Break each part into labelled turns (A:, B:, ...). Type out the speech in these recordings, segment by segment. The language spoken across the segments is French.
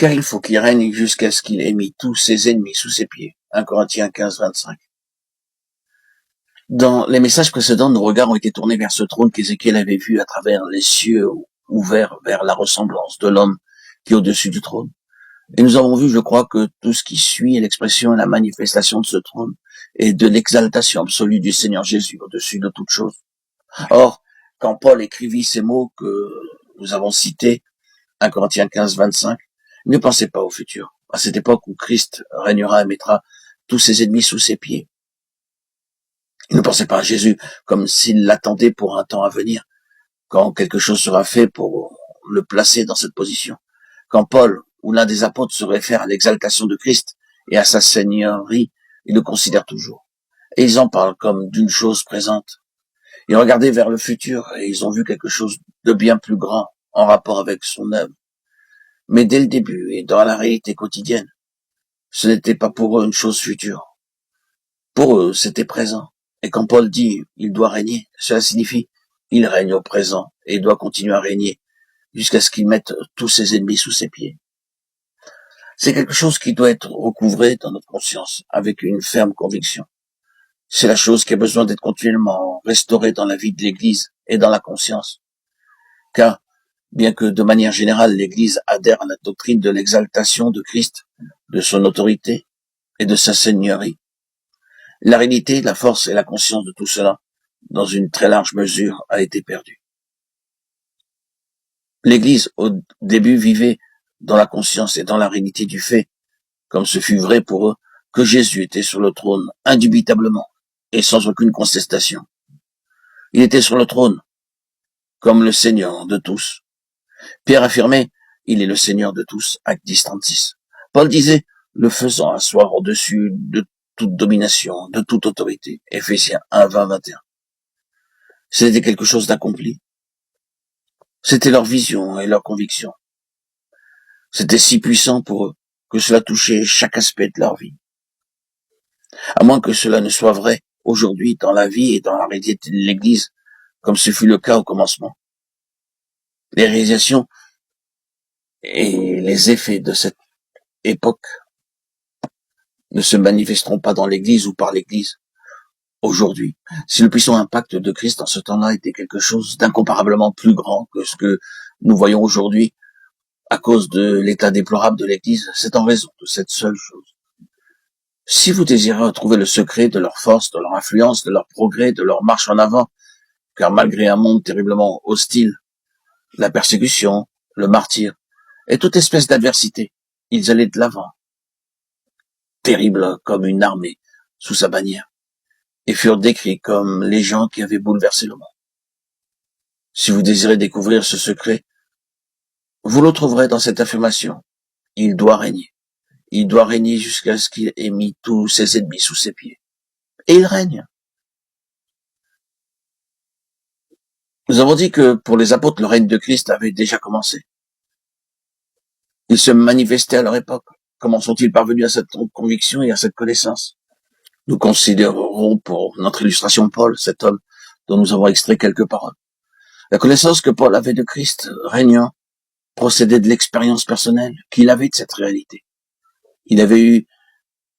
A: car il faut qu'il règne jusqu'à ce qu'il ait mis tous ses ennemis sous ses pieds. 1 Corinthiens 15, 25. Dans les messages précédents, nos regards ont été tournés vers ce trône qu'Ézéchiel avait vu à travers les cieux ouverts vers la ressemblance de l'homme qui est au-dessus du trône. Et nous avons vu, je crois, que tout ce qui suit est l'expression et la manifestation de ce trône et de l'exaltation absolue du Seigneur Jésus au-dessus de toute chose. Or, quand Paul écrivit ces mots que nous avons cités, 1 Corinthiens 15, 25, ne pensez pas au futur, à cette époque où Christ régnera et mettra tous ses ennemis sous ses pieds. Ne pensez pas à Jésus comme s'il l'attendait pour un temps à venir, quand quelque chose sera fait pour le placer dans cette position. Quand Paul ou l'un des apôtres se réfère à l'exaltation de Christ et à sa seigneurie, ils le considèrent toujours. Et ils en parlent comme d'une chose présente. Ils regardaient vers le futur et ils ont vu quelque chose de bien plus grand en rapport avec son œuvre. Mais dès le début et dans la réalité quotidienne, ce n'était pas pour eux une chose future. Pour eux, c'était présent. Et quand Paul dit « il doit régner », cela signifie « il règne au présent et il doit continuer à régner jusqu'à ce qu'il mette tous ses ennemis sous ses pieds ». C'est quelque chose qui doit être recouvré dans notre conscience avec une ferme conviction. C'est la chose qui a besoin d'être continuellement restaurée dans la vie de l'Église et dans la conscience. Car, bien que de manière générale l'Église adhère à la doctrine de l'exaltation de Christ, de son autorité et de sa seigneurie, la réalité, la force et la conscience de tout cela, dans une très large mesure, a été perdue. L'Église, au début, vivait dans la conscience et dans la réalité du fait, comme ce fut vrai pour eux, que Jésus était sur le trône, indubitablement, et sans aucune contestation. Il était sur le trône, comme le Seigneur de tous. Pierre affirmait, il est le Seigneur de tous, Actes 10, 36. Paul disait, le faisant asseoir au-dessus de toute domination, de toute autorité. Éphésiens 1, 20, 21. C'était quelque chose d'accompli. C'était leur vision et leur conviction. C'était si puissant pour eux que cela touchait chaque aspect de leur vie. À moins que cela ne soit vrai aujourd'hui dans la vie et dans la réalité de l'Église, comme ce fut le cas au commencement. Les réalisations et les effets de cette époque ne se manifesteront pas dans l'Église ou par l'Église aujourd'hui. Si le puissant impact de Christ en ce temps-là était quelque chose d'incomparablement plus grand que ce que nous voyons aujourd'hui à cause de l'état déplorable de l'Église, c'est en raison de cette seule chose. Si vous désirez retrouver le secret de leur force, de leur influence, de leur progrès, de leur marche en avant, car malgré un monde terriblement hostile, la persécution, le martyre et toute espèce d'adversité, ils allaient de l'avant, terribles comme une armée sous sa bannière, et furent décrits comme les gens qui avaient bouleversé le monde. Si vous désirez découvrir ce secret, vous le trouverez dans cette affirmation. Il doit régner. Il doit régner jusqu'à ce qu'il ait mis tous ses ennemis sous ses pieds. Et il règne. Nous avons dit que pour les apôtres, le règne de Christ avait déjà commencé. Ils se manifestaient à leur époque. Comment sont-ils parvenus à cette conviction et à cette connaissance? Nous considérerons pour notre illustration Paul, cet homme dont nous avons extrait quelques paroles. La connaissance que Paul avait de Christ régnant procédait de l'expérience personnelle qu'il avait de cette réalité. Il avait eu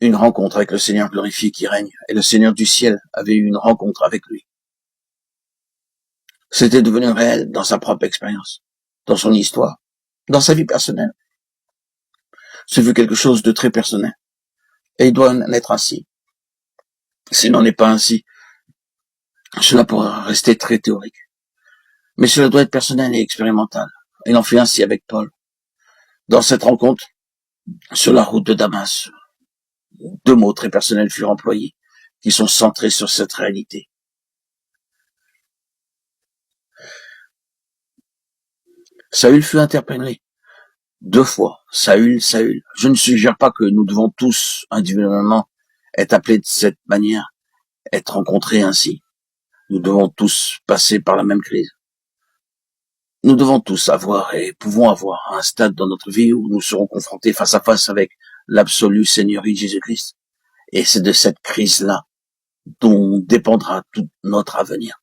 A: une rencontre avec le Seigneur glorifié qui règne, et le Seigneur du ciel avait eu une rencontre avec lui. C'était devenu réel dans sa propre expérience, dans son histoire, dans sa vie personnelle. Ce fut quelque chose de très personnel. Et il doit en être ainsi. S'il n'en est pas ainsi, cela pourrait rester très théorique. Mais cela doit être personnel et expérimental. Il en fait ainsi avec Paul. Dans cette rencontre, sur la route de Damas, 2 mots très personnels furent employés, qui sont centrés sur cette réalité. Saül fut interpellé 2 fois. Saül, Saül. Je ne suggère pas que nous devons tous, individuellement, être appelés de cette manière, être rencontrés ainsi. Nous devons tous passer par la même crise. Nous devons tous avoir et pouvons avoir un stade dans notre vie où nous serons confrontés face à face avec l'absolue Seigneurie de Jésus-Christ. Et c'est de cette crise-là dont dépendra tout notre avenir.